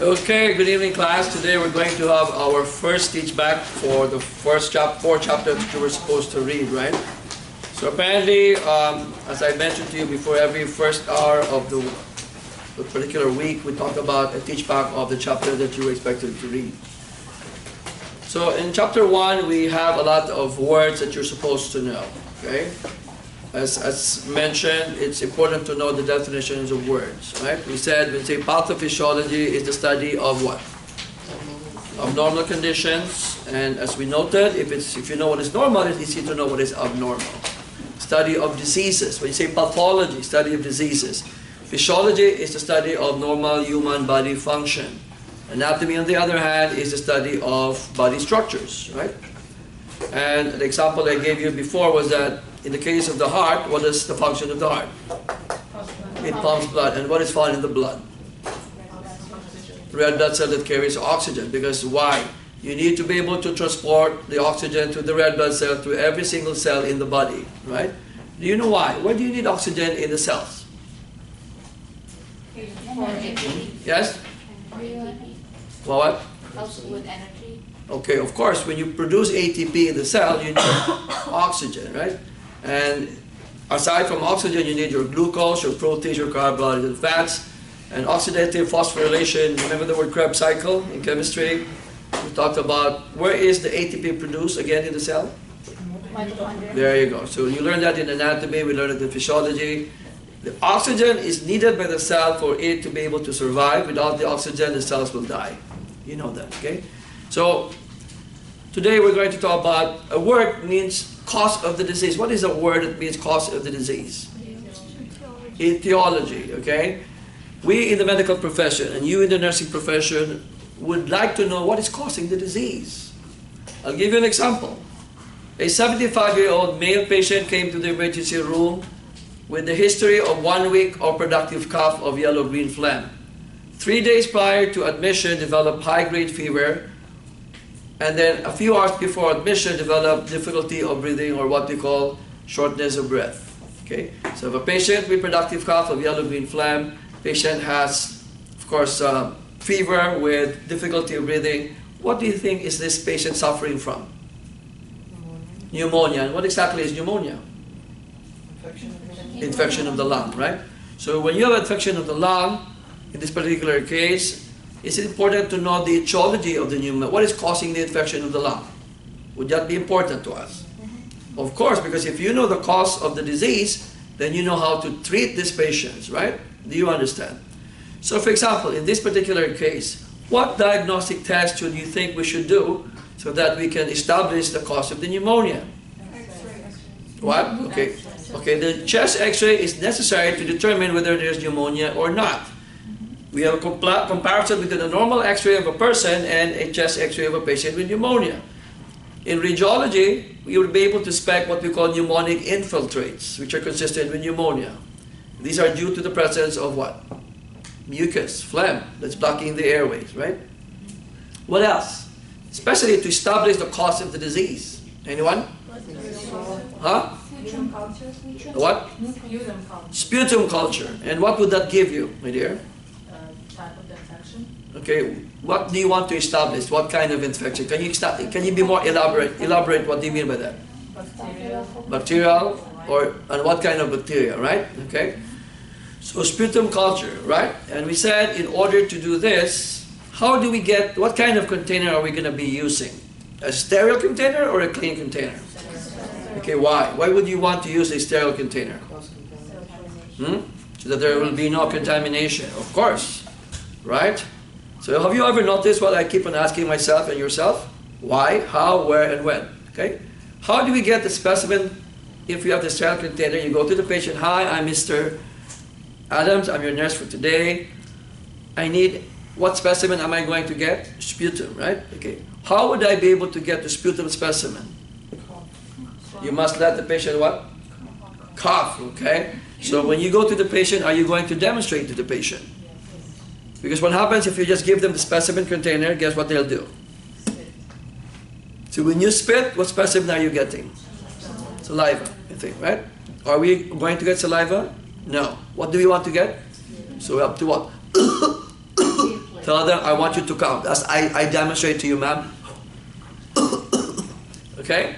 Okay, good evening class. Today we're going to have our first teach back for the first four chapters that you were supposed to read, right? So apparently, as I mentioned to you before, every first hour of the particular week, we talk about a teach back of the chapter that you were expected to read. So in chapter 1, we have a lot of words that you're supposed to know, okay? As mentioned, it's important to know the definitions of words, right? We said, we say pathophysiology is the study of what? Of normal conditions, and as we noted, if you know what is normal, it's easy to know what is abnormal. Study of diseases. When you say pathology, study of diseases. Physiology is the study of normal human body function. Anatomy, on the other hand, is the study of body structures, right? And the example I gave you before was that in the case of the heart, what is the function of the heart? It pumps blood. And what is found in the blood? Red blood cell that carries oxygen. Because why? You need to be able to transport the oxygen to the red blood cell to every single cell in the body, right? Do you know why? Why do you need oxygen in the cells? Yes? Well, what? Also with energy. Okay, of course, when you produce ATP in the cell, you need oxygen, right? And aside from oxygen, you need your glucose, your proteins, your carbohydrates, and fats, and oxidative phosphorylation. Remember the word Krebs cycle in chemistry? We talked about where is the ATP produced again in the cell? Mitochondria. There you go. So you learn that in anatomy, we learn it in physiology. The oxygen is needed by the cell for it to be able to survive. Without the oxygen, the cells will die. You know that, okay? So today we're going to talk about a word means cause of the disease. What is a word that means cause of the disease? Etiology, okay? We in the medical profession and you in the nursing profession would like to know what is causing the disease. I'll give you an example. A 75-year-old male patient came to the emergency room with the history of 1 week of productive cough of yellow-green phlegm. 3 days prior to admission, developed high-grade fever, and then a few hours before admission, developed difficulty of breathing, or what we call shortness of breath. Okay, so if a patient with productive cough of yellow-green phlegm, patient has, of course, fever with difficulty of breathing, what do you think is this patient suffering from? Pneumonia. And what exactly is pneumonia? Infection of the lung, right? So when you have infection of the lung, in this particular case, it's important to know the etiology of the pneumonia. What is causing the infection of the lung? Would that be important to us? Of course, because if you know the cause of the disease, then you know how to treat these patients, right? Do you understand? So for example, in this particular case, what diagnostic test should you think we should do so that we can establish the cause of the pneumonia? What? Okay. Okay, the chest x-ray is necessary to determine whether there's pneumonia or not. We have a comparison between a normal x-ray of a person and a chest x-ray of a patient with pneumonia. In radiology, we will be able to spec what we call pneumonic infiltrates, which are consistent with pneumonia. These are due to the presence of what? Mucus, phlegm, that's blocking the airways, right? What else? Especially to establish the cause of the disease. Anyone? Huh? What? Sputum culture. And what would that give you, my dear? Type of infection. Okay, what do you want to establish? What kind of infection? Can you be more elaborate? Elaborate, what do you mean by that? Bacterial. Bacterial, and what kind of bacteria, right? Okay. So sputum culture, right? And we said in order to do this, how do we get, what kind of container are we going to be using? A sterile container or a clean container? Okay, why? Why would you want to use a sterile container? So that there will be no contamination, of course, right? So have you ever noticed what I keep on asking myself and yourself? Why, how, where, and when? Okay? How do we get the specimen if you have the sterile container? You go to the patient, hi, I'm Mr. Adams, I'm your nurse for today. I need, what specimen am I going to get? Sputum, right? Okay. How would I be able to get the sputum specimen? You must let the patient what? Cough, okay? So when you go to the patient, are you going to demonstrate to the patient? Because what happens if you just give them the specimen container, guess what they'll do? So when you spit, what specimen are you getting? Saliva, I think, right? Are we going to get saliva? No. What do we want to get? So we have to what? Tell them, I want you to count. As I demonstrate to you, ma'am. Okay?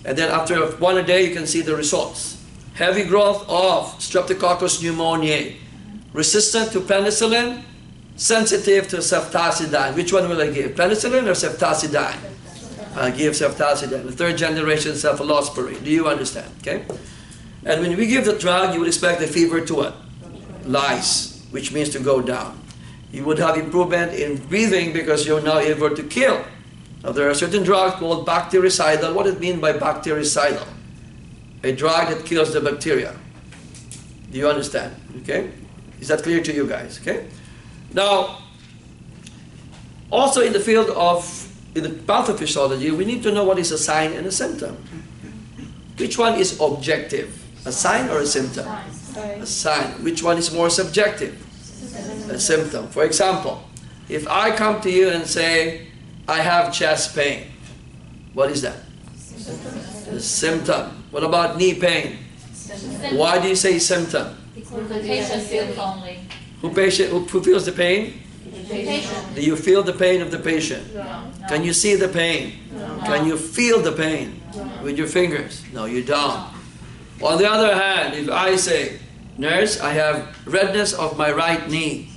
And then after 1 a day, you can see the results. Heavy growth of Streptococcus pneumoniae. Resistant to penicillin, sensitive to ceftazidime. Which one will I give? Penicillin or ceftazidime? I give ceftazidime, the 3rd generation cephalosporin. Do you understand? Okay? And when we give the drug, you would expect the fever to what? Rise, which means to go down. You would have improvement in breathing because you're now able to kill. Now there are certain drugs called bactericidal. What does it mean by bactericidal? A drug that kills the bacteria. Do you understand? Okay? Is that clear to you guys? Okay? Now, also in the field of in the pathophysiology, we need to know what is a sign and a symptom. Which one is objective? A sign or a symptom? A sign. Which one is more subjective? A symptom. For example, if I come to you and say, I have chest pain, what is that? A symptom. What about knee pain? Why do you say symptom? Because the patient feels lonely. Who feels the pain? Patient. Do you feel the pain of the patient? No. Can you see the pain? No. Can you feel the pain with your fingers? No, you don't. On the other hand, if I say, nurse, I have redness of my right knee,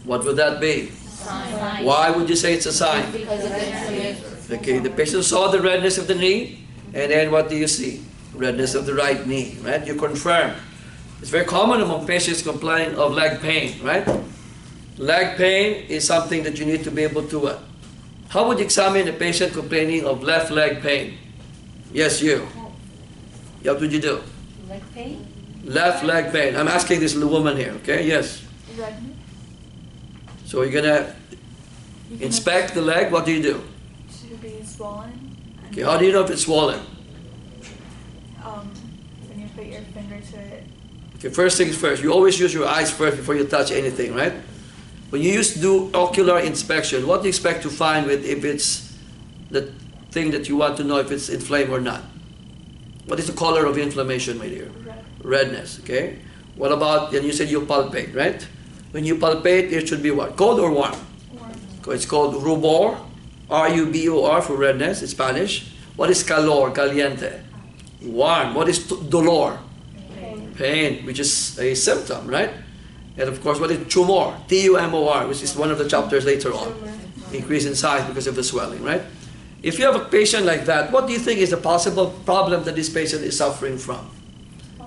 what would that be? Sign. Why would you say it's a sign? Because of the Okay, the patient saw the redness of the knee, and then what do you see? Redness of the right knee, right? You confirm. It's very common among patients complaining of leg pain, right? Leg pain is something that you need to be able to How would you examine a patient complaining of left leg pain? Yes, you. What would you do? leg pain. Left leg pain. I'm asking this little woman here, okay? Yes. So you're gonna inspect the leg. What do you do? Should be swollen. Okay, how do you know if it's swollen? When you put your finger to it. Okay, first things first. You always use your eyes first before you touch anything, right? When you do ocular inspection, what do you expect to find with if it's the thing that you want to know if it's inflamed or not? What is the color of inflammation, my dear? Red. Redness, okay? What about, and you said you palpate, right? When you palpate, it should be what? Cold or warm? Warm. It's called rubor, R-U-B-O-R for redness in Spanish. What is calor, caliente? Warm. What is dolor? Pain. Pain, which is a symptom, right? And of course, what is tumor? T-U-M-O-R, which is one of the chapters later on. Increase in size because of the swelling, right? If you have a patient like that, what do you think is the possible problem that this patient is suffering from?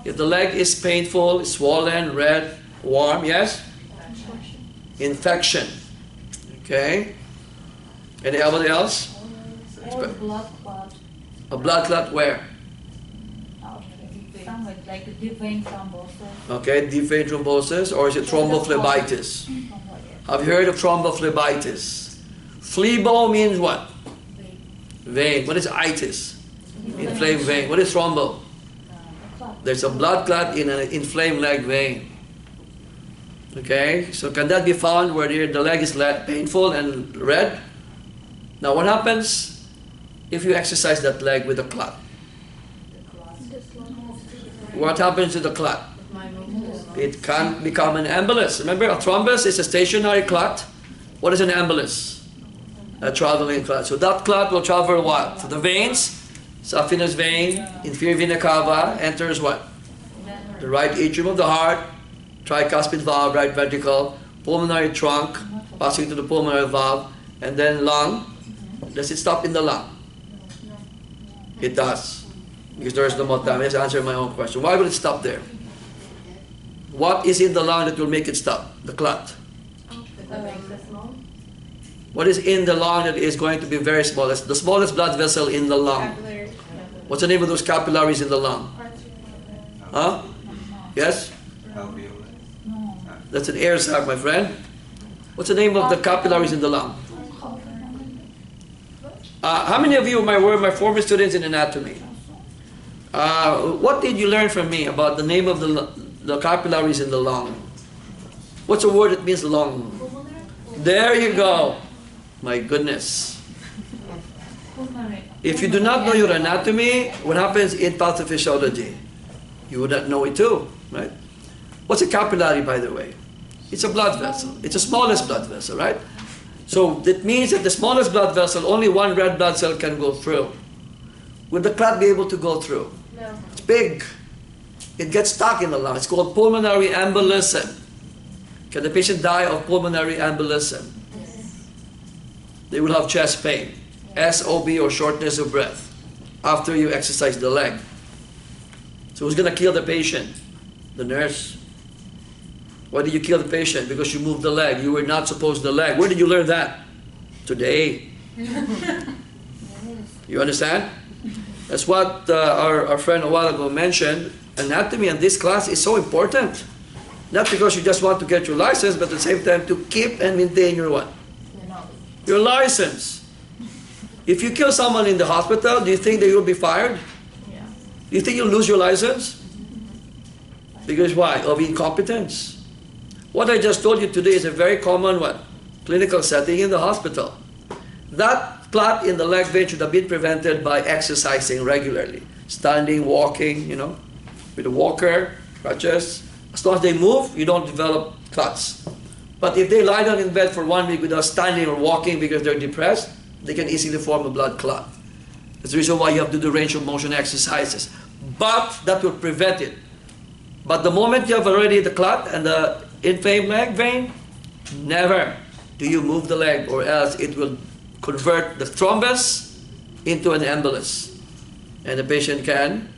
If the leg is painful, swollen, red, warm, yes? Infection. Okay. Anybody else? Or blood clot. A blood clot where? Somewhere like a deep vein thrombosis. Okay, deep vein thrombosis, or is it thrombophlebitis? Have you heard of thrombophlebitis? Phlebo means what? Vein. What is itis? Inflamed vein. What is thrombo? There's a blood clot in an inflamed leg vein. Okay, so can that be found where the leg is painful and red? Now what happens if you exercise that leg with a clot? What happens to the clot? It can become an embolus. Remember, a thrombus is a stationary clot. What is an embolus? A traveling clot. So that clot will travel what? To the veins. Saphenous vein, inferior vena cava, enters what? The right atrium of the heart, tricuspid valve, right ventricle, pulmonary trunk, passing to the pulmonary valve, and then lung. Does it stop in the lung? It does. Because there is no more time. Let's answer my own question. Why will it stop there? What is in the lung that will make it stop? The clot. What is in the lung that is going to be very small? That's the smallest blood vessel in the lung. Capillary. What's the name of those capillaries in the lung? Huh? Yes? That's an air sac, my friend. What's the name of the capillaries in the lung? How many of you were my former students in anatomy? What did you learn from me about the name of the capillaries in the lung? What's a word that means lung? There you go. My goodness. If you do not know your anatomy, what happens in pathophysiology? You would not know it too, right? What's a capillary, by the way? It's a blood vessel. It's the smallest blood vessel, right? So that means that the smallest blood vessel, only one red blood cell can go through. Would the clot be able to go through? No. It's big. It gets stuck in the lung. It's called pulmonary embolism. Can the patient die of pulmonary embolism? They will have chest pain, SOB or shortness of breath after you exercise the leg. So who's going to kill the patient? The nurse. Why did you kill the patient? Because you moved the leg. You were not supposed to leg. Where did you learn that? Today. You understand? That's what our friend a while ago mentioned. Anatomy in this class is so important. Not because you just want to get your license, but at the same time to keep and maintain your what? Your license. If you kill someone in the hospital, do you think that you'll be fired? Yeah. Do you think you'll lose your license? Because why? Of incompetence. What I just told you today is a very common what? Clinical setting in the hospital. That clot in the leg vein should have been prevented by exercising regularly. Standing, walking, you know, with a walker, crutches. As long as they move, you don't develop clots. But if they lie down in bed for 1 week without standing or walking because they're depressed, they can easily form a blood clot. That's the reason why you have to do range of motion exercises. But that will prevent it. But the moment you have already the clot and the inflamed leg vein, never do you move the leg, or else it will convert the thrombus into an embolus. And the patient can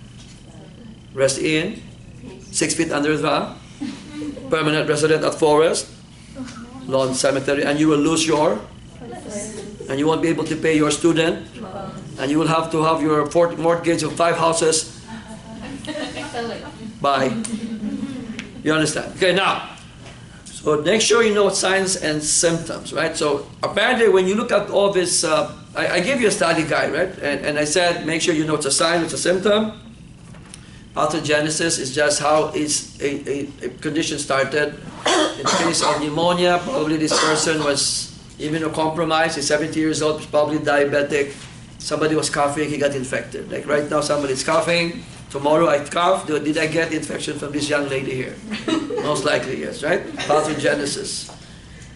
rest in 6 feet under the permanent resident at Forest Lawn Cemetery, and you will lose your, and you won't be able to pay your student, and you will have to have your mortgage of 5 houses. Bye. You understand? Okay, now, so make sure you know signs and symptoms, right? So apparently when you look at all this, I gave you a study guide, right? And I said make sure you know it's a sign, it's a symptom. Pathogenesis is just how is a condition started. In the case of pneumonia, probably this person was immunocompromised, he's 70 years old, he's probably diabetic. Somebody was coughing, he got infected. Like right now somebody's coughing, tomorrow I cough, did I get infection from this young lady here? Most likely yes, right? Pathogenesis.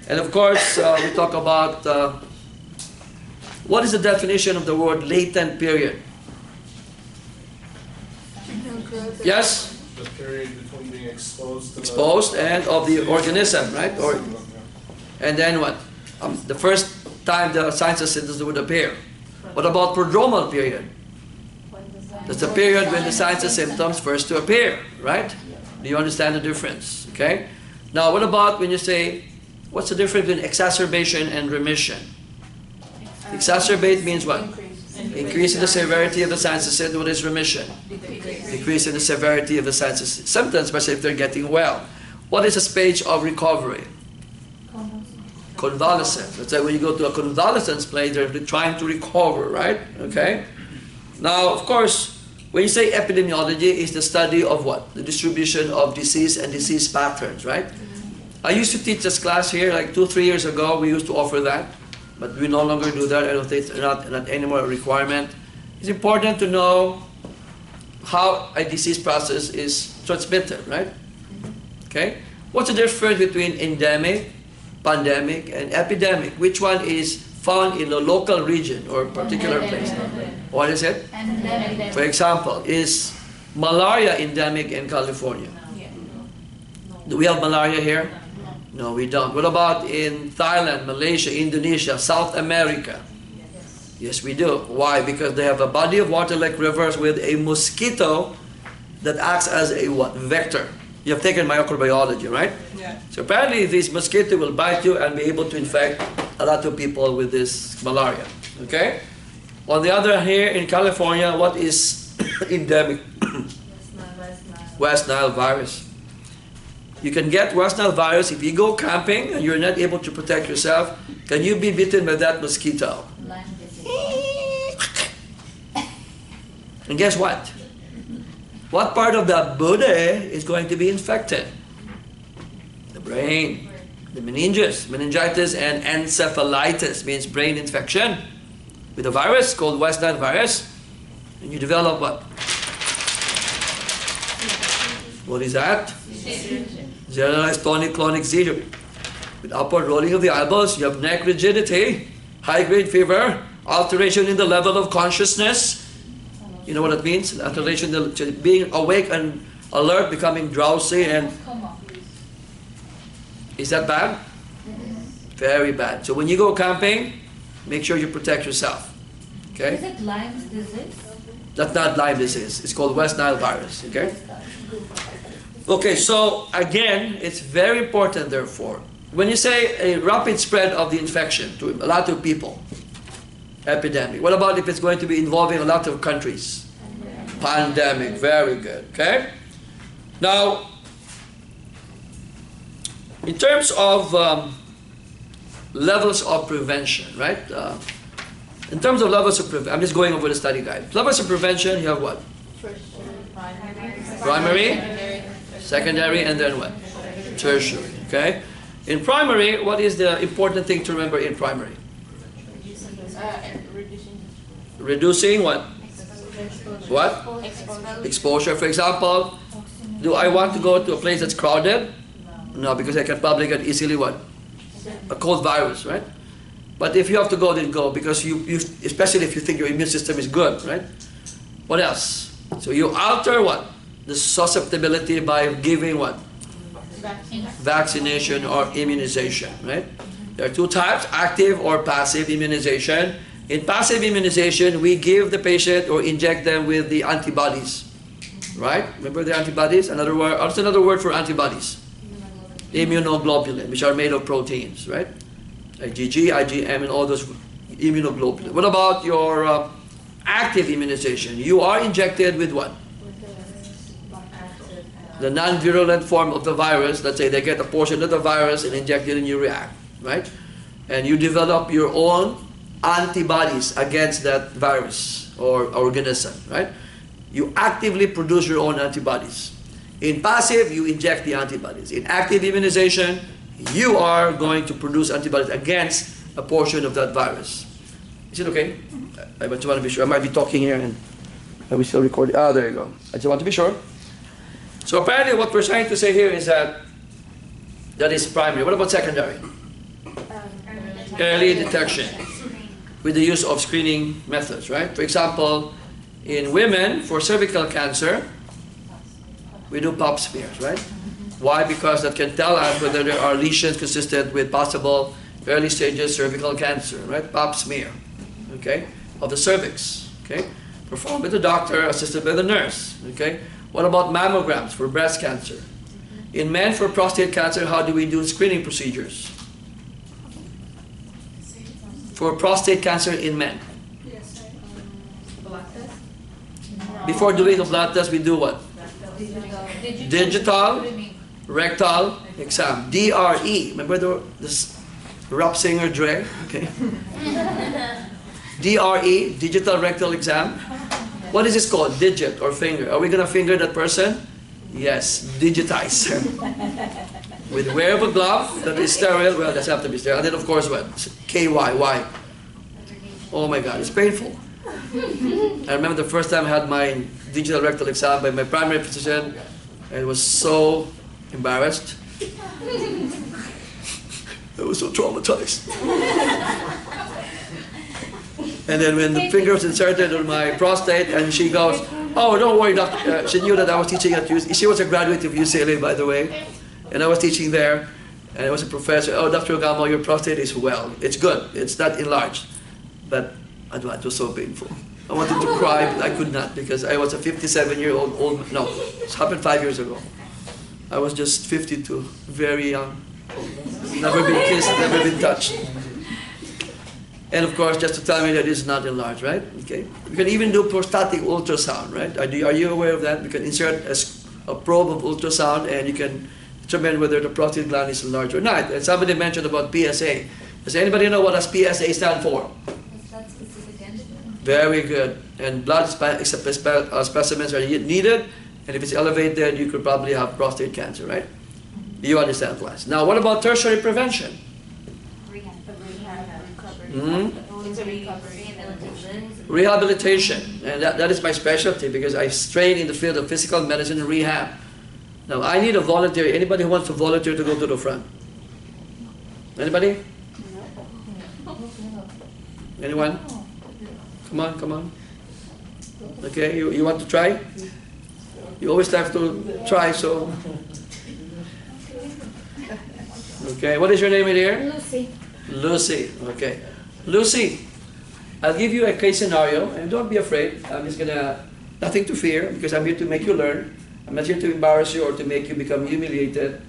And of course, we talk about what is the definition of the word latent period? Yes? The period between being exposed to Exposed and of the organism, right? Or, and then what? The first time the signs and symptoms would appear. What about prodromal period? That's the period when the signs and symptoms first to appear, right? Do you understand the difference? Okay? Now, what about when you say, what's the difference between exacerbation and remission? Exacerbate means what? Increase in the severity of the signs and symptoms. What is remission? Decrease in the severity of the signs and symptoms, especially if they're getting well. What is a stage of recovery? Convalescence. Let's say when you go to a convalescence place, they're trying to recover, right? Okay? Now, of course, when you say epidemiology, is the study of what? The distribution of disease and disease patterns, right? I used to teach this class here like 2-3 years ago. We used to offer that. But we no longer do that. I don't think it's not anymore a requirement. It's important to know how a disease process is transmitted, right? Okay? What's the difference between endemic, pandemic, and epidemic? Which one is found in a local region or particular place? What is it? For example, is malaria endemic in California? Do we have malaria here? No, we don't. What about in Thailand, Malaysia, Indonesia, South America? Yes, we do. Why? Because they have a body of water like rivers with a mosquito that acts as a what? Vector. You have taken microbiology, right? Yeah. So apparently this mosquito will bite you and be able to infect a lot of people with this malaria. Okay? On the other hand, here in California, what is endemic? West Nile virus. You can get West Nile virus if you go camping and you're not able to protect yourself. Can you be bitten by that mosquito? And guess what? What part of the body is going to be infected? The brain, the meningitis and encephalitis means brain infection with a virus called West Nile virus. And you develop what? What is that? Generalized tonic-clonic seizure. with upward rolling of the eyeballs, you have neck rigidity, high-grade fever, alteration in the level of consciousness. You know what it means? Alteration, being awake and alert, becoming drowsy, and Come on. is that bad? Very bad. So when you go camping, make sure you protect yourself. Is Okay? it Lyme's disease? That's not Lyme disease. It's called West Nile virus. Okay? Okay, so again, it's very important, therefore, when you say a rapid spread of the infection to a lot of people, epidemic, what about if it's going to be involving a lot of countries? Pandemic, very good, okay? Now, in terms of levels of prevention, right? In terms of levels of prevention, I'm just going over the study guide. Levels of prevention, you have what? Primary, secondary, and then what? Tertiary, okay? In primary, what is the important thing to remember in primary? Reducing what? What? Exposure. For example, do I want to go to a place that's crowded? No, because I can probably get easily what? A cold virus, right? But if you have to go, then go, because you especially if you think your immune system is good, right? What else? So you alter what? The susceptibility by giving what? Vaccination or immunization, right? There are two types, active or passive immunization. In passive immunization, we give the patient or inject them with the antibodies, right? Remember the antibodies? Another word, what's another word for antibodies? Immunoglobulin, which are made of proteins, right? IgG, IgM, and all those immunoglobulin. What about your active immunization? You are injected with what? The non-virulent form of the virus. Let's say they get a portion of the virus and inject it and you react, right? And you develop your own antibodies against that virus or organism, right? You actively produce your own antibodies. In passive, you inject the antibodies. In active immunization, you are going to produce antibodies against a portion of that virus. Is it okay? I just want to be sure. I might be talking here and are we still recording? Ah, there you go. I just want to be sure. So apparently what we're trying to say here is that is primary. What about secondary? Early detection with the use of screening methods, right? For example, in women, for cervical cancer, we do pap smears, right? Why? Because that can tell us whether there are lesions consistent with possible early stages cervical cancer, right? Pap smear, okay, of the cervix, okay? Performed by the doctor, assisted by the nurse, okay? What about mammograms for breast cancer? In men for prostate cancer, how do we do screening procedures? For prostate cancer in men. Before doing the blood test, we do what? Digital rectal exam. DRE. Remember this rap singer Dre? Okay. DRE, digital rectal exam. What is this called? Digit or finger? Are we going to finger that person? Yes, digitize. With wearable glove that is sterile. Well, that's have to be sterile. And then of course what? KY. Why? Oh my God, it's painful. I remember the first time I had my digital rectal exam by my primary physician. I was so embarrassed. I was so traumatized. And then when the finger was inserted on my prostate, and she goes, "Oh, don't worry, doctor." She knew that I was teaching at UCLA. She was a graduate of UCLA, by the way, and I was teaching there, and I was a professor. "Oh, Dr. Ogamo, your prostate is well. It's good. It's not enlarged." But it was so painful. I wanted to cry, but I could not because I was a 57-year-old. No, it happened 5 years ago. I was just 52, very young. Never been kissed, never been touched. And of course, just to tell me that it's not enlarged, right? Okay. We can even do prostatic ultrasound, right? Are you aware of that? We can insert a probe of ultrasound and you can determine whether the prostate gland is enlarged or not. And somebody mentioned about PSA. Does anybody know what does PSA stand for? Very good. And blood specimens are needed. And if it's elevated, you could probably have prostate cancer, right? You understand, class. Now, what about tertiary prevention? Rehabilitation, and that is my specialty because I train in the field of physical medicine and rehab. Now I need a volunteer. Anybody who wants to volunteer to go to the front? Anybody? Anyone? Come on, come on. Okay, you want to try? You always have to try, so. Okay, what is your name, my dear? Lucy. Lucy, okay. Lucy, I'll give you a case scenario, and don't be afraid. I'm just gonna, nothing to fear, because I'm here to make you learn. I'm not here to embarrass you or to make you become humiliated.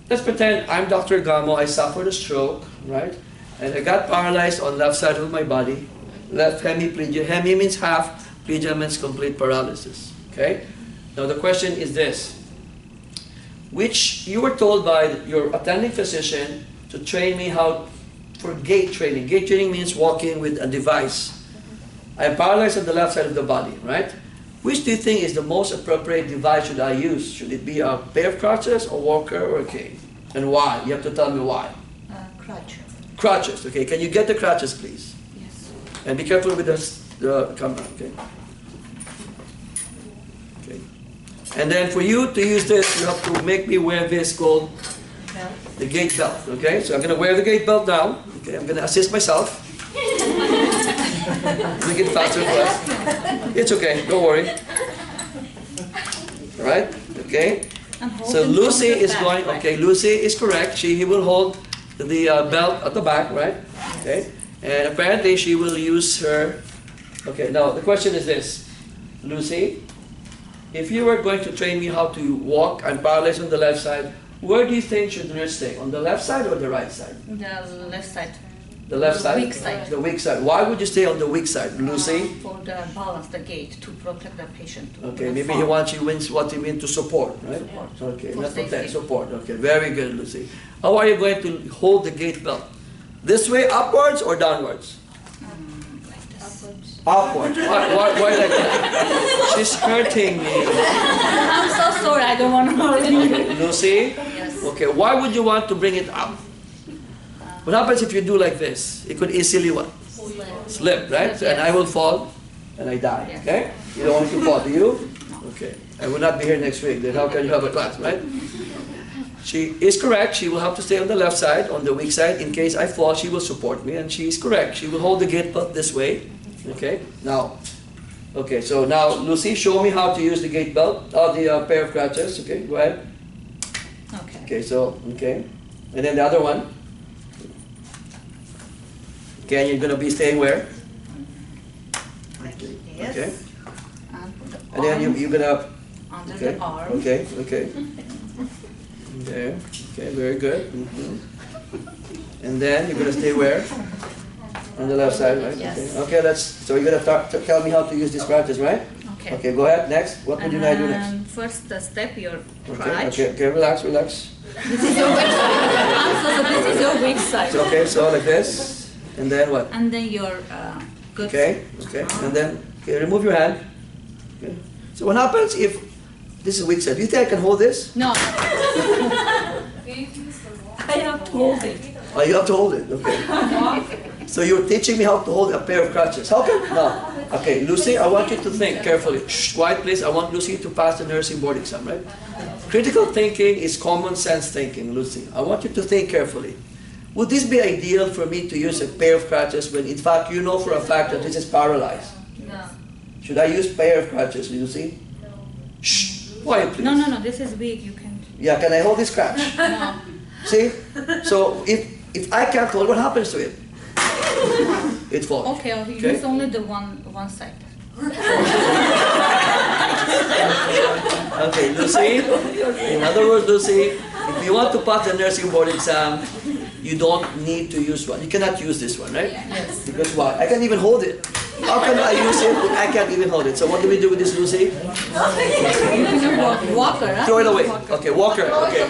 Let's pretend I'm Dr. Gamo, I suffered a stroke, right? And I got paralyzed on left side of my body. Left hemiplegia. Hemi means half, plegia means complete paralysis, okay? Now the question is this. Which you were told by your attending physician to train me how for gait training. Gait training means walking with a device. I am paralyzed on the left side of the body, right? Which do you think is the most appropriate device should I use? Should it be a pair of crutches, a walker, or a cane? And why? You have to tell me why. Crutch. Crutches, okay. Can you get the crutches, please? Yes. And be careful with the camera, okay? Okay. And then for you to use this, you have to make me wear this called Belt. the gait belt, okay? So I'm going to wear the gait belt now. Okay, I'm going to assist myself. Make it faster for us. It's okay, don't worry. All right, okay. So Lucy is going, okay, Lucy is correct. He will hold the belt at the back, right? Okay. And apparently she will use her, okay, now the question is this. Lucy, if you were going to train me how to walk, I'm paralyzed on the left side, where do you think should the nurse stay? On the left side or the right side? The left side. The left The side? weak side. The weak side. Why would you stay on the weak side, Lucy? For the balance, the gate, to protect the patient. Okay, maybe he wants you means what he means to support, right? Support. Okay, For not protect, safety. support. Okay, very good, Lucy. How are you going to hold the gate belt? This way, upwards or downwards? Like this. Upwards. Why like that? She's hurting me. I'm so sorry, I don't want to hurt you. Okay, Lucy? Yes. Okay, why would you want to bring it up? What happens if you do like this? It could easily what? Slip, right? Slip, And I will fall and I die, Yes. okay? You don't want to fall, do you? Okay. I will not be here next week, then how can you have a class, right? She is correct. She will have to stay on the left side, on the weak side. In case I fall, she will support me, and she is correct. She will hold the gate belt this way, okay? Now, okay, so now, Lucy, show me how to use the gate belt, the pair of crutches, okay? Go ahead. Okay. Okay, so, okay. And then the other one. Okay, and you're going to be staying where? Okay. Yes. Okay. And put the And then arm you're going to... under Okay, the arm. okay, okay. There, okay, very good. And then you're going to stay where? On the left side, right? Yes. Okay, okay, so you're going to tell me how to use these crutches, right? Okay. Okay, go ahead, next. What would you like to do next? And first step your Okay, crutch. okay, okay, relax, relax. This is your weak side. So this is your weak side. So, okay, so like this. And then what? And then your good Okay, okay. And then, okay, remove your hand. Okay. So what happens if this is weak side? Do you think I can hold this? No. I have to hold it. Oh, you have to hold it. Okay. So you're teaching me how to hold a pair of crutches. How can? No. Okay, Lucy, I want you to think carefully. Shh, quiet, please. I want Lucy to pass the nursing board exam, right? Critical thinking is common sense thinking, Lucy. I want you to think carefully. Would this be ideal for me to use a pair of crutches when in fact you know for a fact that this is paralyzed? No. Should I use pair of crutches, Lucy? Shh, quiet, please. No, no, no. This is weak. You can. Yeah, can I hold this crutch? No. See? So if I can't hold, what happens to it? It falls. Okay. You Okay. use only the one side. Okay, Lucy. In other words, Lucy, if you want to pass the nursing board exam, you don't need to use one. You cannot use this one, right? Yes. Because why? I can't even hold it. How can I use it when I can't even hold it? So what do we do with this, Lucy? Walker. Huh? Throw it away. Okay, walker. Okay,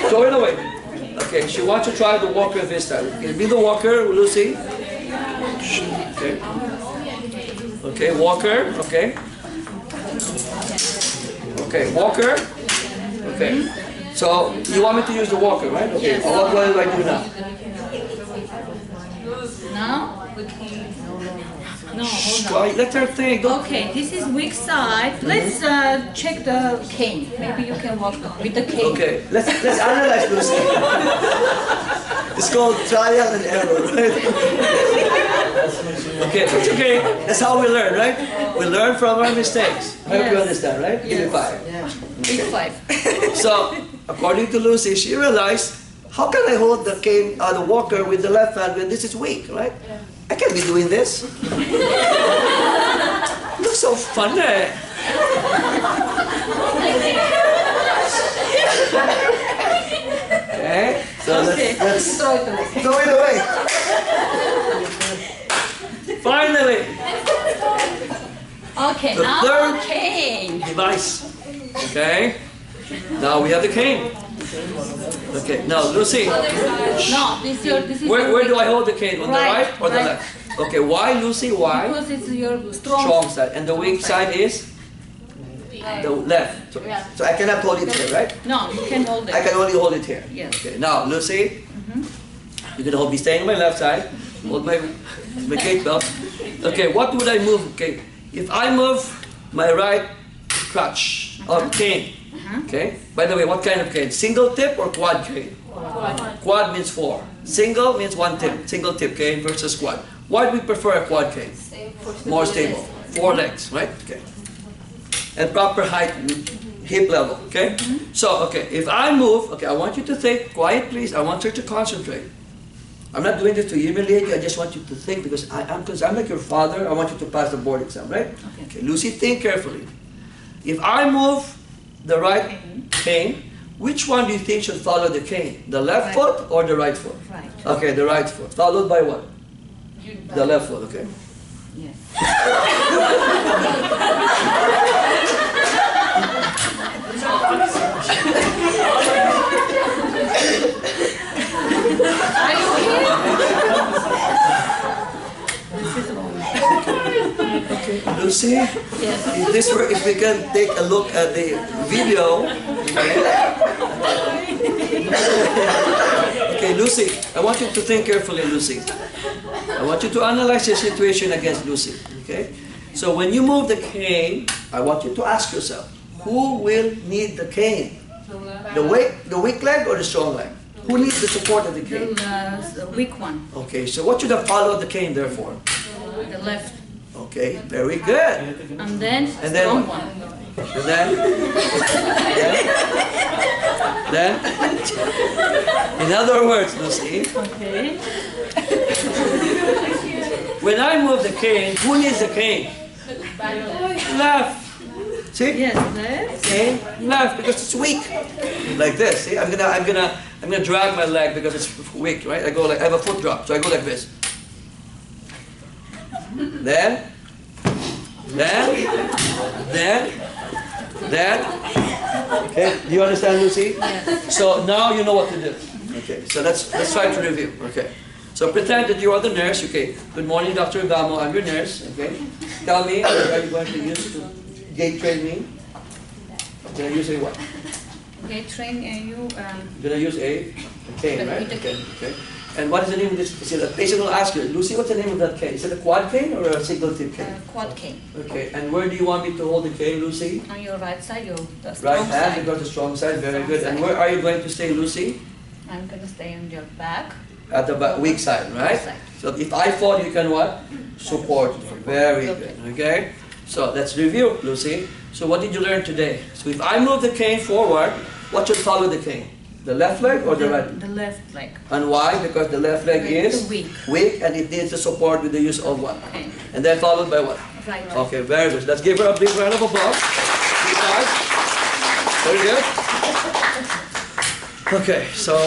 throw it away. Okay, she wants to try the walker this time. Okay, be the walker, Lucy. Okay. Okay, walker. Okay. Okay, walker. Okay. So you want me to use the walker, right? Okay. Yes. What do I do now? Now? No, hold on. Well, let her think. Don't. Okay, this is weak side. Let's check the cane. Maybe you can walk with the cane. Okay. Let's analyze, Lucy. It's called trial and error, right? Okay, it's okay. That's how we learn, right? We learn from our mistakes. I hope you understand, right? Give me 5. Big 5. So, according to Lucy, she realized, how can I hold the cane, the walker with the left hand when this is weak, right? I can't be doing this. Looks so funny. Okay, so let's Throw it away. throw it away. Finally, Okay, The now third- cane. device. Okay, now we have the cane. Okay, now Lucy, No, this is where your do I hold the cane? On the right or the right. left? Okay, why Lucy? Why? Because it's your strong. Strong side, and the weak side is the left. So, Yeah. so I cannot hold it here, right? No, you can hold it. I can only hold it here. Yes. Okay, now Lucy, you're gonna be staying on my left side. Hold my gate belt. Okay, what would I move? Okay, if I move my right crutch or cane. Okay. By the way, what kind of cane? Single tip or quad cane? Quad means 4. Single means 1 tip. Single tip cane versus quad. Why do we prefer a quad cane? More stable. 4 legs, right? Okay. And proper height, hip level. Okay. So, okay, if I move, okay, I want you to think. Quiet, please. I want you to concentrate. I'm not doing this to humiliate you. I just want you to think because I'm like your father. I want you to pass the board exam, right? Okay. Lucy, think carefully. If I move the right cane, which one do you think should follow the cane? The left foot or the right foot? Right. Okay, the right foot. Followed by what? The left foot, okay. Yes. Are you here? This is wrong. Lucy, Yes. if we can take a look at the video. Okay, Lucy, I want you to think carefully, Lucy. I want you to analyze your situation against Lucy, okay? So when you move the cane, I want you to ask yourself, who will need the cane? The weak leg or the strong leg? Who needs the support of the cane? The weak one. Okay, so what should I follow the cane therefore? The left. Okay, very good. And then And then strong what? one. And then, in other words, Lucy, Okay. when I move the cane, who needs the cane? Left. See? Yes, left. Okay, left because it's weak. Like this. See, I'm gonna drag my leg because it's weak, right? I have a foot drop, so I go like this. Then. Okay, do you understand, Lucy? Yes. So now you know what to do. Okay, so let's try to review. Okay, so pretend that you are the nurse. Okay, good morning, Dr. Gamo. I'm your nurse. Okay, tell me, what are you going to use to gait train me? Gonna use a what? Okay, train you. Gonna use a cane, right? With a Okay, okay. And what is the name of this? See, the patient will ask you, Lucy, what's the name of that cane? Is it a quad cane or a single tip cane? Quad cane. Okay, and where do you want me to hold the cane, Lucy? On your right side, the Right strong hand, side. because the strong side, very Strong good. And side. where are you going to stay, Lucy? I'm gonna stay on your back. At the weak side, right? Side. So if I fall, you can what? Support me. Very good, okay? So let's review, Lucy. So what did you learn today? So if I move the cane forward, what should follow the cane? The left leg or the right? The left leg. And why? Because the left leg is Weak. weak and it needs the support with the use of what? Okay. And then followed by what? Right. Okay, very good. Let's give her a big round of applause. Very good. Okay, so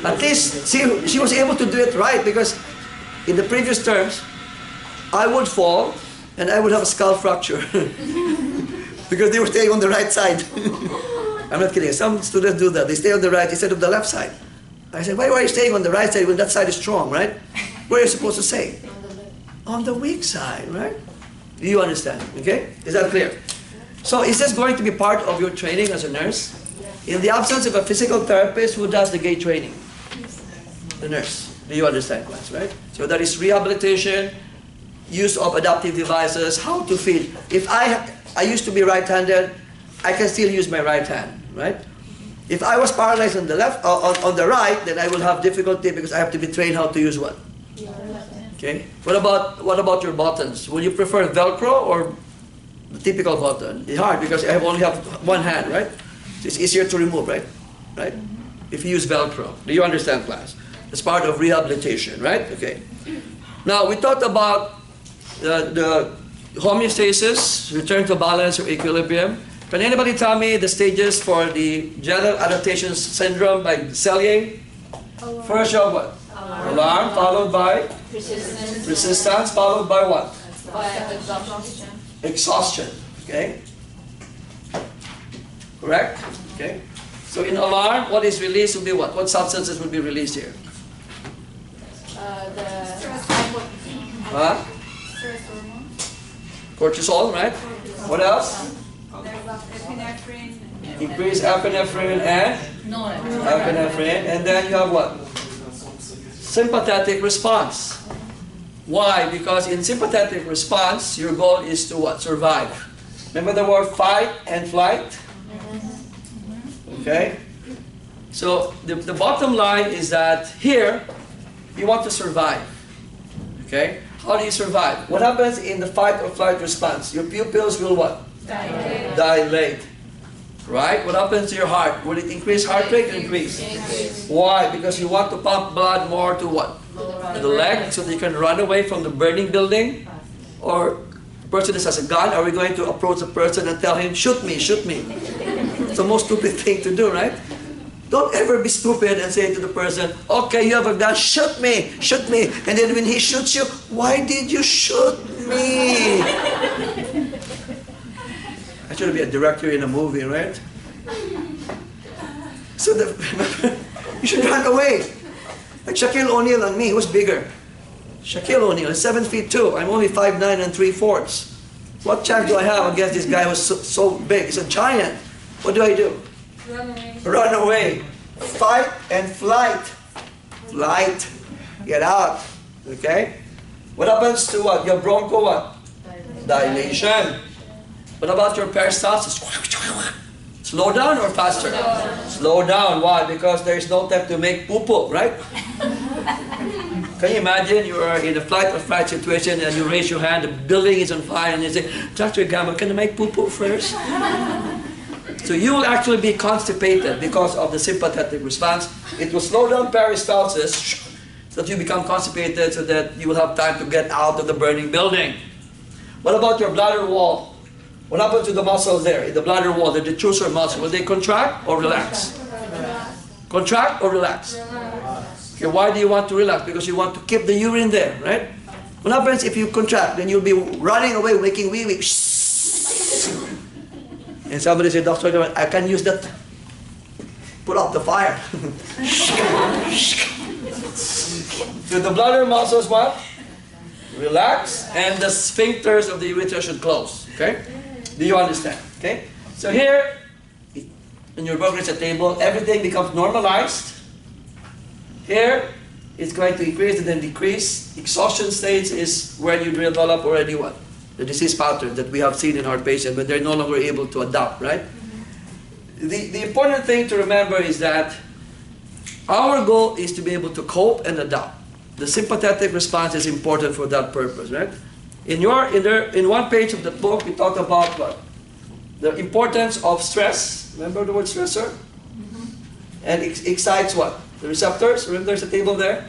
at least she was able to do it right because in the previous terms, I would fall and I would have a skull fracture because they were staying on the right side. I'm not kidding. Some students do that. They stay on the right instead of the left side. I said, why are you staying on the right side when that side is strong, right? Where are you supposed to stay? On the weak side, right? Do you understand? Okay? Is that clear? So is this going to be part of your training as a nurse? In the absence of a physical therapist, who does the gait training? The nurse. Do you understand, class, right? So that is rehabilitation, use of adaptive devices, how to feel. If I used to be right-handed, I can still use my right hand, right? If I was paralyzed on the left, on the right, then I will have difficulty because I have to be trained how to use what? Okay. What about your buttons? Will you prefer Velcro or the typical button? It's hard because I only have one hand, right? So it's easier to remove, right? Right? If you use Velcro. Do you understand, class? It's part of rehabilitation, right? Okay. Now we talked about the homeostasis, return to balance or equilibrium. Can anybody tell me the stages for the general adaptation syndrome by Selye? First you have what? Alarm, followed by resistance, followed by what? Exhaustion. Okay. Correct? Okay. So in alarm, what is released will be what? What substances will be released here? Huh? Cortisol, right? What else? Increase epinephrine and epinephrine, and then you have what? Sympathetic response. Why? Because in sympathetic response, your goal is to what? Survive. Remember the word fight and flight? Okay? So the bottom line is that here, you want to survive. Okay? How do you survive? What happens in the fight or flight response? Your pupils will what? Dilate. Right? What happens to your heart? Will it increase heart rate or increase? Why? Because you want to pump blood more to what? The leg, so that you can run away from the burning building? Or the person that has a gun, are we going to approach the person and tell him, shoot me, shoot me? It's the most stupid thing to do, right? Don't ever be stupid and say to the person, okay, you have a gun, shoot me, shoot me. And then when he shoots you, why did you shoot me? I should be a director in a movie, right? So you should run away. Like Shaquille O'Neal and me, who's bigger? Shaquille O'Neal is 7'2". I'm only 5'9" and 3/4. What chance do I have against this guy who's so big? He's a giant. What do? Run away. Run away. Fight and flight. Flight. Get out. Okay? What happens to what? Your broncho what? Dilation. What about your peristalsis? Slow down or faster? Slow down. Why? Because there is no time to make poo-poo, right? Can you imagine you are in a flight or fight situation and you raise your hand, the building is on fire, and you say, Dr. Gamma, can I make poo-poo first? So you will actually be constipated because of the sympathetic response. It will slow down peristalsis so that you become constipated so that you will have time to get out of the burning building. What about your bladder wall? What happens to the muscles there in the bladder wall, the detrusor muscle? Will they contract or relax? Contract or relax? Okay, why do you want to relax? Because you want to keep the urine there, right? What happens if you contract? Then you'll be running away, making wee-wee. And somebody said, Doctor, I can use that. Put out the fire. So the bladder muscles what? Relax, and the sphincters of the urethra should close. Okay? Do you understand? Okay? So here, in your progress table, everything becomes normalized. Here, it's going to increase and then decrease. Exhaustion stage is when you develop already what? The disease pattern that we have seen in our patient when they're no longer able to adapt, right? The important thing to remember is that our goal is to be able to cope and adapt. The sympathetic response is important for that purpose, right? In one page of the book, we talked about what? The importance of stress. Remember the word stressor? And it excites what? The receptors. Remember there's a table there?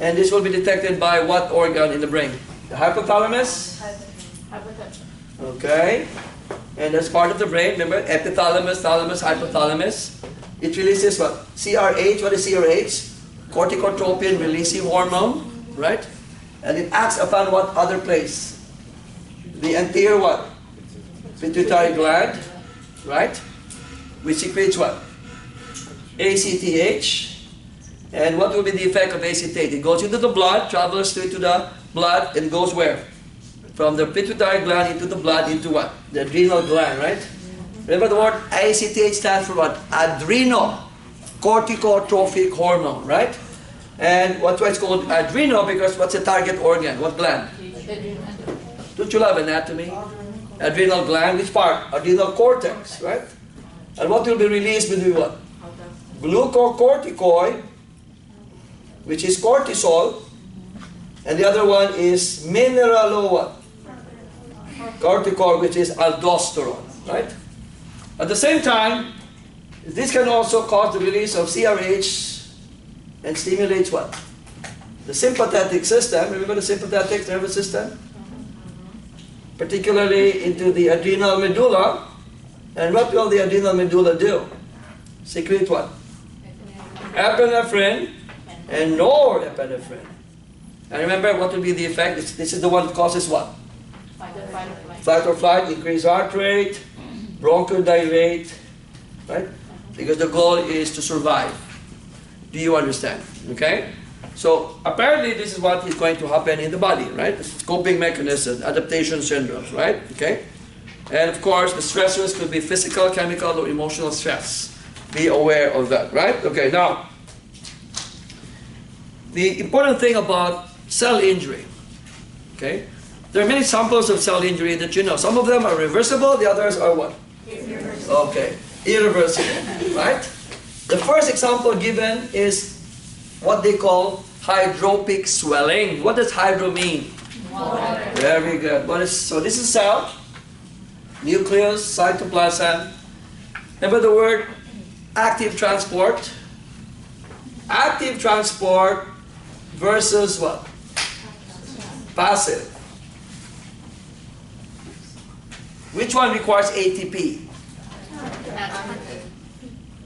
And this will be detected by what organ in the brain? The hypothalamus? Okay. And that's part of the brain. Remember, epithalamus, thalamus, hypothalamus. It releases what? CRH. What is CRH? Corticotropin releasing hormone, right? And it acts upon what other place? The anterior what? Pituitary gland, right? Which secretes what? ACTH. And what will be the effect of ACTH? It goes into the blood, travels straight to the blood, and goes where? From the pituitary gland into the blood into what? The adrenal gland, right? Remember the word ACTH stands for what? Adrenal. Corticotrophic hormone, right? And what's why it's called adrenal? Because what's the target organ? What gland? Don't you love anatomy? Adrenal gland, which part? Adrenal cortex, right? And what will be released will be what? Glucocorticoid, which is cortisol, and the other one is mineral what? Corticoid, which is aldosterone, right? At the same time, this can also cause the release of CRH and stimulates what? The sympathetic system. Remember the sympathetic nervous system? Particularly into the adrenal medulla. And what will the adrenal medulla do? Secrete what? Epinephrine and norepinephrine. And remember what will be the effect? This is the one that causes what? Fight or flight, increase heart rate, bronchodilate, right? Because the goal is to survive. Do you understand? Okay? So apparently this is what is going to happen in the body, right? Coping mechanism, adaptation syndromes, right? Okay? And of course, the stressors could be physical, chemical, or emotional stress. Be aware of that, right? Okay, now, the important thing about cell injury, okay? There are many samples of cell injury that you know. Some of them are reversible, the others are what? Irreversible. Okay, irreversible, right? The first example given is what they call hydropic swelling. What does hydro mean? Water. Very good. So this is cell, nucleus, cytoplasm. Remember the word active transport? Active transport versus what? Passive. Which one requires ATP?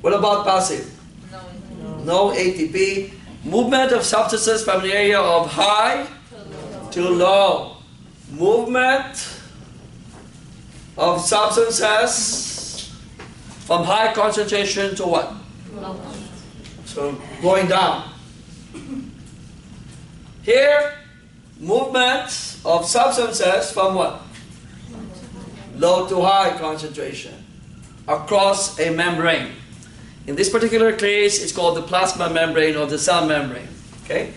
What about passive? No ATP. Movement of substances from an area of high to low. Movement of substances from high concentration to what? Low. So going down. Here, movement of substances from what? Low to high concentration across a membrane. In this particular case, it's called the plasma membrane or the cell membrane. Okay?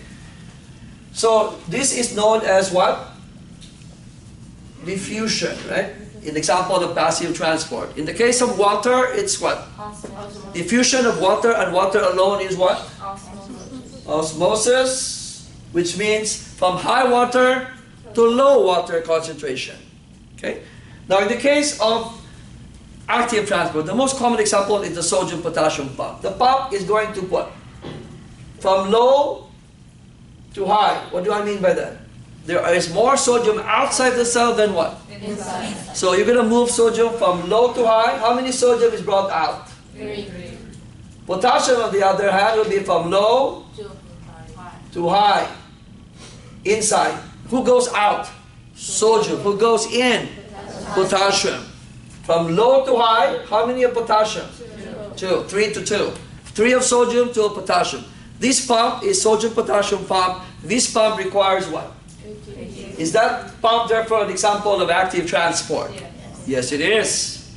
So this is known as what? Diffusion, right? In the example of passive transport. In the case of water, it's what? Diffusion of water, and water alone is what? Osmosis, which means from high water to low water concentration. Okay? Now in the case of active transport, the most common example is the sodium-potassium pump. The pump is going to what? From low to high. What do I mean by that? There is more sodium outside the cell than what? Inside. So you're going to move sodium from low to high. How many sodium is brought out? 3. Potassium, on the other hand, will be from low to high. Inside. Who goes out? Sodium. Who goes in? Potassium. From low to high, how many of potassium? 2. 3 to 2. 3 of sodium, 2 of potassium. This pump is sodium-potassium pump. This pump requires what? Is that pump therefore an example of active transport? Yes, it is.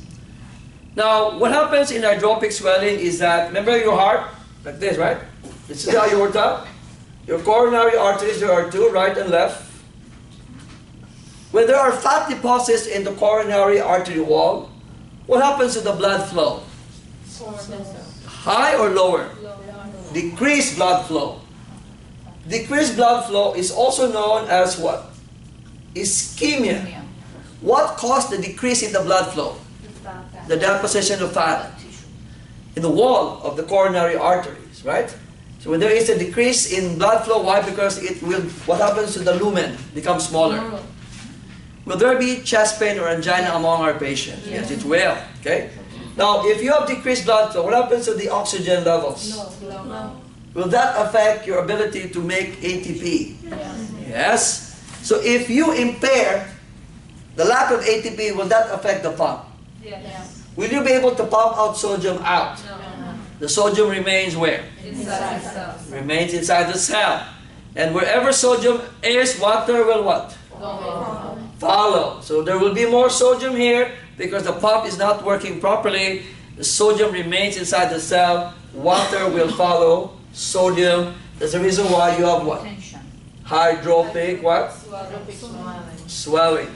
Now, what happens in hydropic swelling is that, remember your heart? Like this, right? This is the aorta. Your coronary arteries, there are 2, right and left. When there are fat deposits in the coronary artery wall, what happens to the blood flow? High or lower? Decreased blood flow. Decreased blood flow is also known as what? Ischemia. What caused the decrease in the blood flow? The deposition of fat in the wall of the coronary arteries, right? So when there is a decrease in blood flow, why? Because it will, what happens to the lumen? Becomes smaller. Will there be chest pain or angina among our patients? Yes, it will. Okay? Now, if you have decreased blood flow, what happens to the oxygen levels? No. Will that affect your ability to make ATP? Yes. So if you impair the lack of ATP, will that affect the pump? Yes. Will you be able to pump out sodium out? No. The sodium remains where? Inside cells. Remains inside the cell. And wherever sodium is, water will what? Follow. So there will be more sodium here because the pump is not working properly. The sodium remains inside the cell. Water will follow sodium. That's the reason why you have what? Hydropic what? Swelling.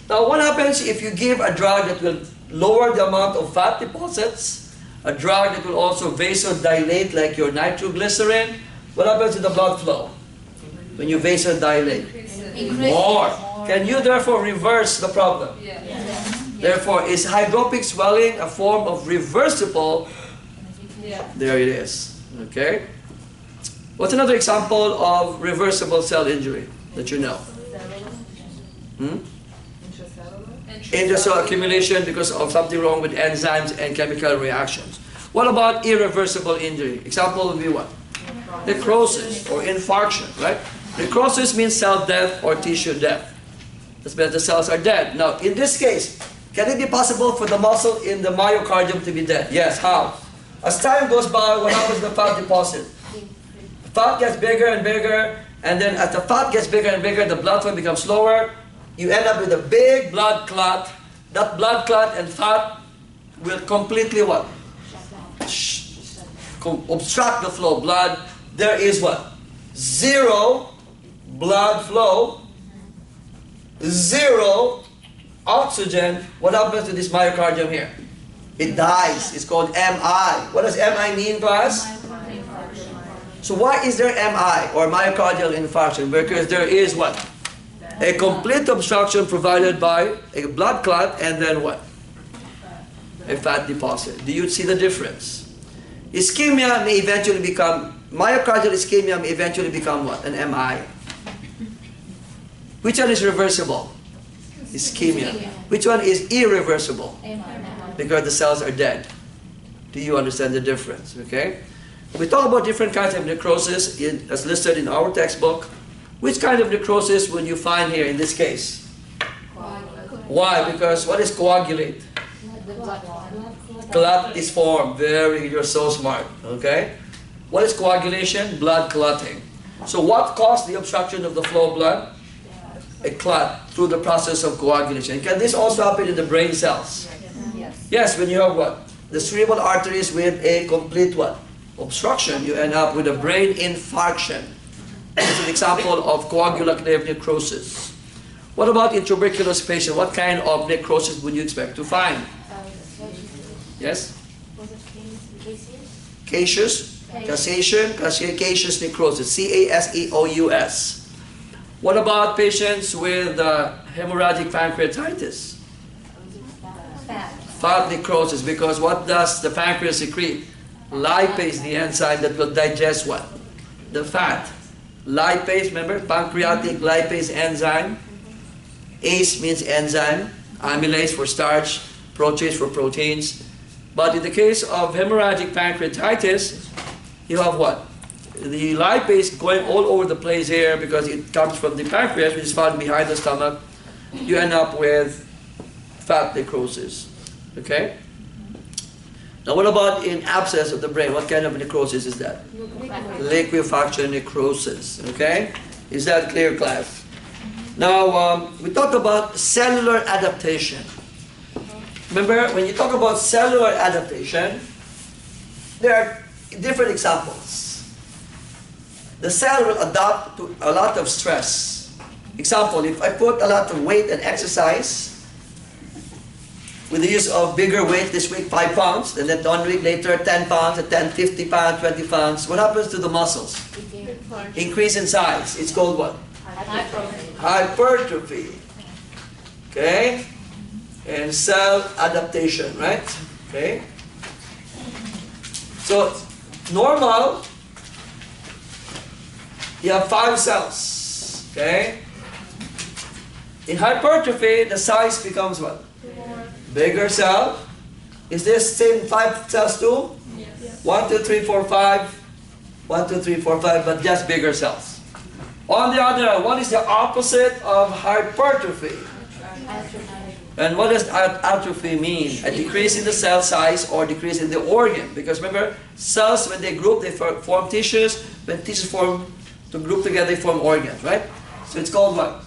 Now what happens if you give a drug that will lower the amount of fat deposits. A drug that will also vasodilate, like your nitroglycerin. What happens to the blood flow when you vasodilate? More. Can you therefore reverse the problem? Therefore, is hydropic swelling a form of reversible? There it is. Okay. What's another example of reversible cell injury that you know? Intracellular accumulation because of something wrong with enzymes and chemical reactions. What about irreversible injury? Example would be what? Necrosis or infarction, right? Necrosis means cell death or tissue death. That's because the cells are dead. Now, in this case, can it be possible for the muscle in the myocardium to be dead? Yes. How? As time goes by, what happens to the fat deposit? The fat gets bigger and bigger, and then as the fat gets bigger and bigger, the blood flow becomes slower. You end up with a big blood clot. That blood clot and fat will completely what? Obstruct the flow of blood. There is what? Zero blood flow, zero oxygen. What happens to this myocardium here? It dies. It's called MI. What does MI mean, class? So why is there MI or myocardial infarction? Because there is what? A complete obstruction provided by a blood clot and then what? A fat deposit. Do you see the difference? Ischemia may eventually become, myocardial ischemia may eventually become what? An MI. Which one is reversible? Ischemia. Which one is irreversible? Because the cells are dead. Do you understand the difference? Okay? We talk about different kinds of necrosis as listed in our textbook. Which kind of necrosis would you find here in this case? Why? Because what is coagulate? Clot is formed. You're so smart. Okay? What is coagulation? Blood clotting. So what caused the obstruction of the flow of blood? A clot through the process of coagulation. Can this also happen in the brain cells? Yes, when you have what? The cerebral arteries with a complete what? Obstruction, you end up with a brain infarction. It's an example of coagulative necrosis. What about in tuberculosis patient? What kind of necrosis would you expect to find? Yes? Caseous? Caseous necrosis. C-A-S-E-O-U-S. What about patients with hemorrhagic pancreatitis? Fat necrosis, because what does the pancreas secrete? Lipase, the enzyme that will digest what? The fat. Lipase, remember? Pancreatic lipase enzyme. ACE means enzyme. Amylase for starch. Protease for proteins. But in the case of hemorrhagic pancreatitis, you have what? The lipase going all over the place here because it comes from the pancreas, which is found behind the stomach. You end up with fat necrosis. Okay? Now what about in abscess of the brain? What kind of necrosis is that? Liquefaction necrosis. Okay? Is that clear, class? Now, we talked about cellular adaptation. Remember, when you talk about cellular adaptation, there are different examples. The cell will adapt to a lot of stress. Example, if I put a lot of weight and exercise, with the use of bigger weight this week, 5 pounds, and then 1 week later, 10 pounds, and then 50 pounds, 20 pounds, what happens to the muscles? Increase in size. It's called what? Hypertrophy. Okay? And cell adaptation, right? Okay? So, normal, you have 5 cells. Okay? In hypertrophy, the size becomes what? Bigger cell. Is this same 5 cells too? Yes. 1, 2, 3, 4, 5. 1, 2, 3, 4, 5, but just bigger cells. On the other hand, what is the opposite of hypertrophy? And what does atrophy mean? A decrease in the cell size or decrease in the organ. Because remember, cells, when they group, they form tissues. When tissues form to group together, they form organs, right? So it's called what?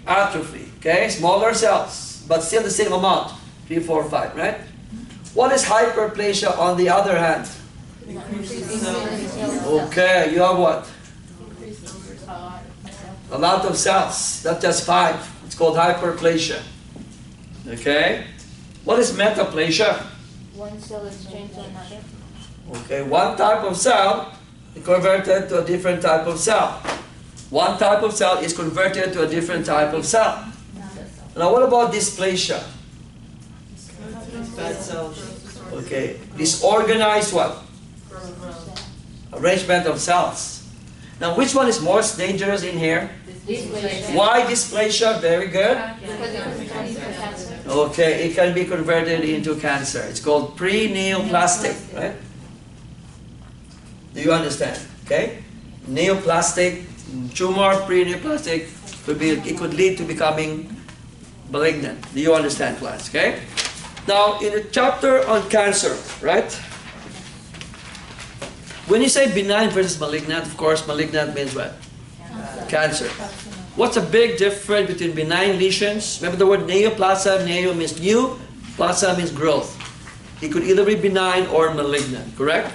Atrophy. Okay, smaller cells, but still the same amount. 3, 4, 5, right? What is hyperplasia on the other hand? Okay, you have what? A lot of cells, not just 5. It's called hyperplasia. Okay? What is metaplasia? One cell is changed to another. Okay, one type of cell is converted to a different type of cell. One type of cell is converted to a different type of cell. Now what about dysplasia? Okay, disorganized what? Arrangement of cells. Now which one is most dangerous in here? Dysplasia. Why dysplasia? Very good. Because it was cancer. Okay, it can be converted into cancer. It's called pre-neoplastic, right? Do you understand? Okay? Neoplastic, tumor, pre-neoplastic, it could lead to becoming malignant. Do you understand, class? Okay? Now, in the chapter on cancer, right? When you say benign versus malignant, of course, malignant means what? Cancer. What's the big difference between benign lesions? Remember the word neoplasia? Neo means new, plasia means growth. It could either be benign or malignant, correct?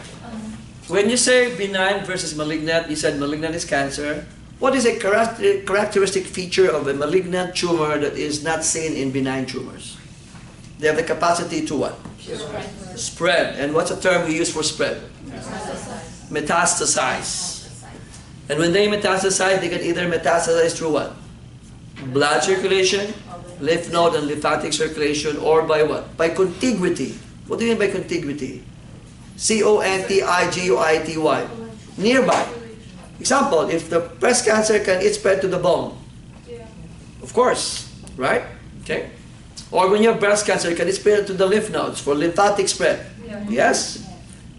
When you say benign versus malignant, you said malignant is cancer. What is a characteristic feature of a malignant tumor that is not seen in benign tumors? They have the capacity to what? Spread. And what's the term we use for spread? Metastasize. And when they metastasize, they can either metastasize through what? Blood circulation, lymph node and lymphatic circulation, or by what? By contiguity. What do you mean by contiguity? C-O-N-T-I-G-U-I-T-Y. Nearby. Example, if the breast cancer can it spread to the bone? Of course, right? Okay. Or when you have breast cancer, can it spread to the lymph nodes for lymphatic spread? Yes?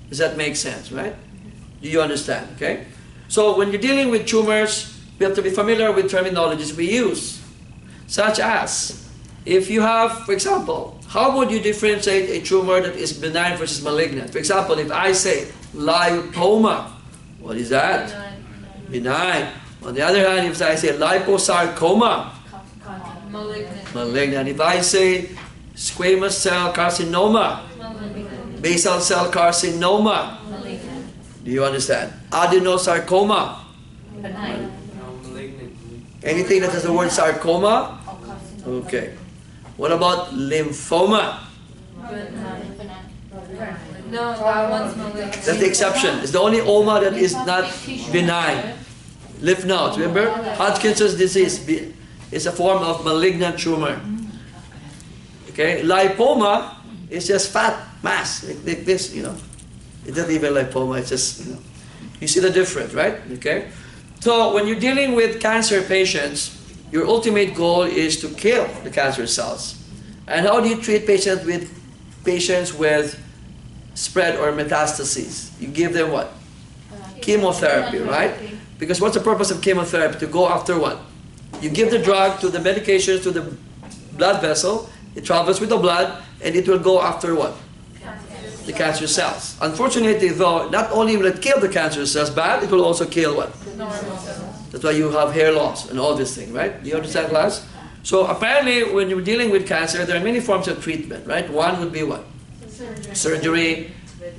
Does that make sense, right? Do you understand? Okay. So when you're dealing with tumors, we have to be familiar with terminologies we use. Such as, if you have, for example, how would you differentiate a tumor that is benign versus malignant? For example, if I say lipoma, what is that? Benign. On the other hand, if I say liposarcoma, malignant. If I say squamous cell carcinoma, basal cell carcinoma, do you understand? Adenosarcoma. Anything that has the word sarcoma? Okay. What about lymphoma? No, that one's malignant. That's the exception. It's the only oma that is not benign. Lymph nodes. Remember? Hodgkin's disease is a form of malignant tumor. Okay? Lipoma is just fat mass. Like this, you know. It's not even lipoma. It's just, you know. You see the difference, right? Okay? So when you're dealing with cancer patients, your ultimate goal is to kill the cancer cells. And how do you treat patients with spread or metastases? You give them what? Chemotherapy, right? Because what's the purpose of chemotherapy? To go after what? You give the drug to the medications to the blood vessel, it travels with the blood, and it will go after what? The cancer cells. Unfortunately though, not only will it kill the cancer cells, but it will also kill what? That's why you have hair loss and all this thing, right? Do you understand, class? So apparently when you're dealing with cancer, there are many forms of treatment, right? One would be what? Surgery,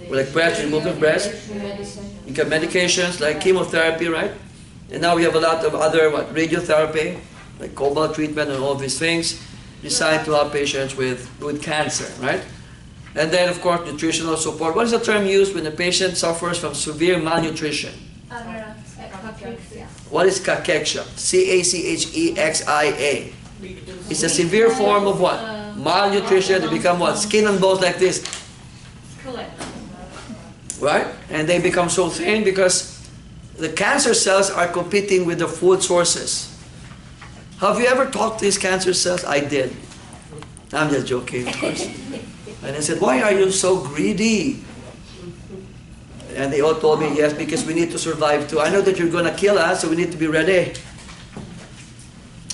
like breast, removal of breast. You get medications like chemotherapy, right? And now we have a lot of other what? Radiotherapy, like cobalt treatment and all these things designed to help patients with cancer, right? And then of course nutritional support. What is the term used when a patient suffers from severe malnutrition? What is cachexia? C-A-C-H-E-X-I-A. It's a severe form of what? Malnutrition. They become what? Skin and bones like this. Right? And they become so thin because the cancer cells are competing with the food sources. Have you ever talked to these cancer cells? I did. I'm just joking, of course. And I said, why are you so greedy? And they all told me, yes, because we need to survive too. I know that you're going to kill us, so we need to be ready.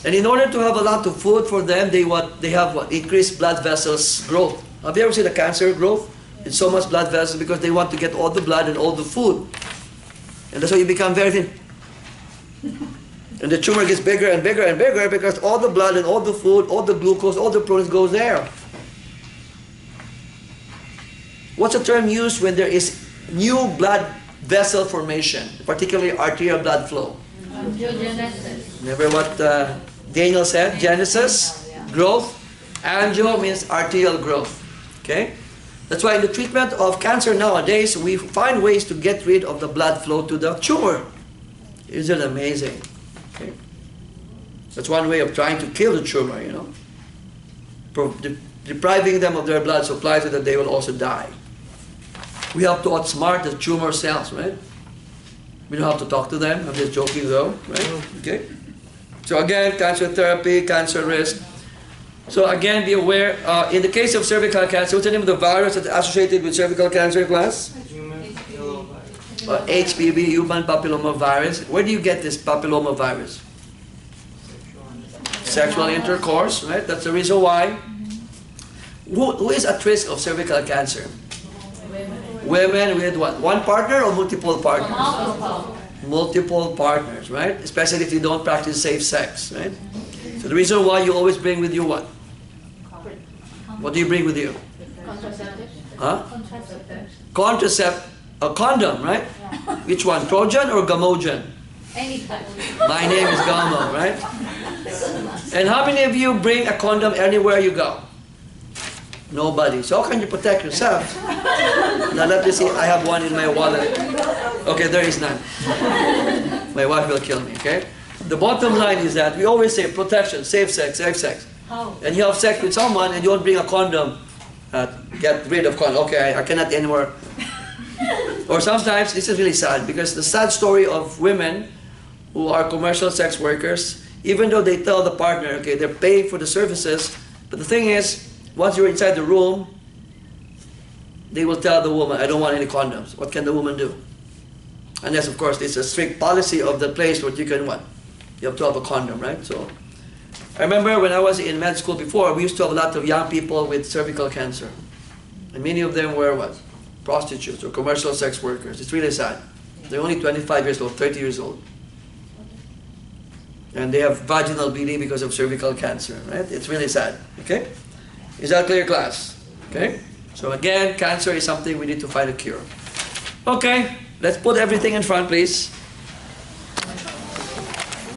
And in order to have a lot of food for them, they have what? Increased blood vessels growth. Have you ever seen a cancer growth? It's so much blood vessels because they want to get all the blood and all the food. And that's why you become very thin. And the tumor gets bigger and bigger and bigger because all the blood and all the food, all the glucose, all the proteins goes there. What's the term used when there is new blood vessel formation, particularly arterial blood flow? Angiogenesis. Remember what Daniel said? Genesis, growth, Angio means arterial growth. Okay? That's why in the treatment of cancer nowadays, we find ways to get rid of the blood flow to the tumor. Isn't it amazing? Okay? That's one way of trying to kill the tumor, you know. Depriving them of their blood supply so that they will also die. We have to outsmart the tumor cells, right? We don't have to talk to them. I'm just joking though, right? Okay? So again, cancer therapy, cancer risk. So again, be aware, in the case of cervical cancer, what's the name of the virus that's associated with cervical cancer, class? HPV, human papilloma virus. Where do you get this papilloma virus? Sexual intercourse, right? That's the reason why. Who is at risk of cervical cancer? Women with what? One partner or multiple partners? Multiple partners, right? Especially if you don't practice safe sex, right? So the reason why you always bring with you what? What do you bring with you? Contraceptive. Huh? Contraceptive. A condom, right? Which one? Trojan or Gamogen? Anytime. My name is Gamo, right? And how many of you bring a condom anywhere you go? Nobody. So how can you protect yourself? Now let me see, I have one in my wallet. Okay, there is none. My wife will kill me, okay? The bottom line is that we always say protection, safe sex, safe sex. And you have sex with someone and you don't bring a condom, get rid of condom. Okay, I cannot anymore. Or sometimes, this is really sad, because the sad story of women who are commercial sex workers, even though they tell the partner, okay, they're paying for the services, but the thing is, once you're inside the room, they will tell the woman, I don't want any condoms. What can the woman do? Unless, of course, it's a strict policy of the place where you can what? You have to have a condom, right? So, I remember when I was in med school before, we used to have a lot of young people with cervical cancer. And many of them were what? Prostitutes or commercial sex workers. It's really sad. They're only 25 years old, 30 years old. And they have vaginal bleeding because of cervical cancer, right? It's really sad, okay? Is that clear, class? Okay? So again, cancer is something we need to find a cure. Okay, let's put everything in front, please.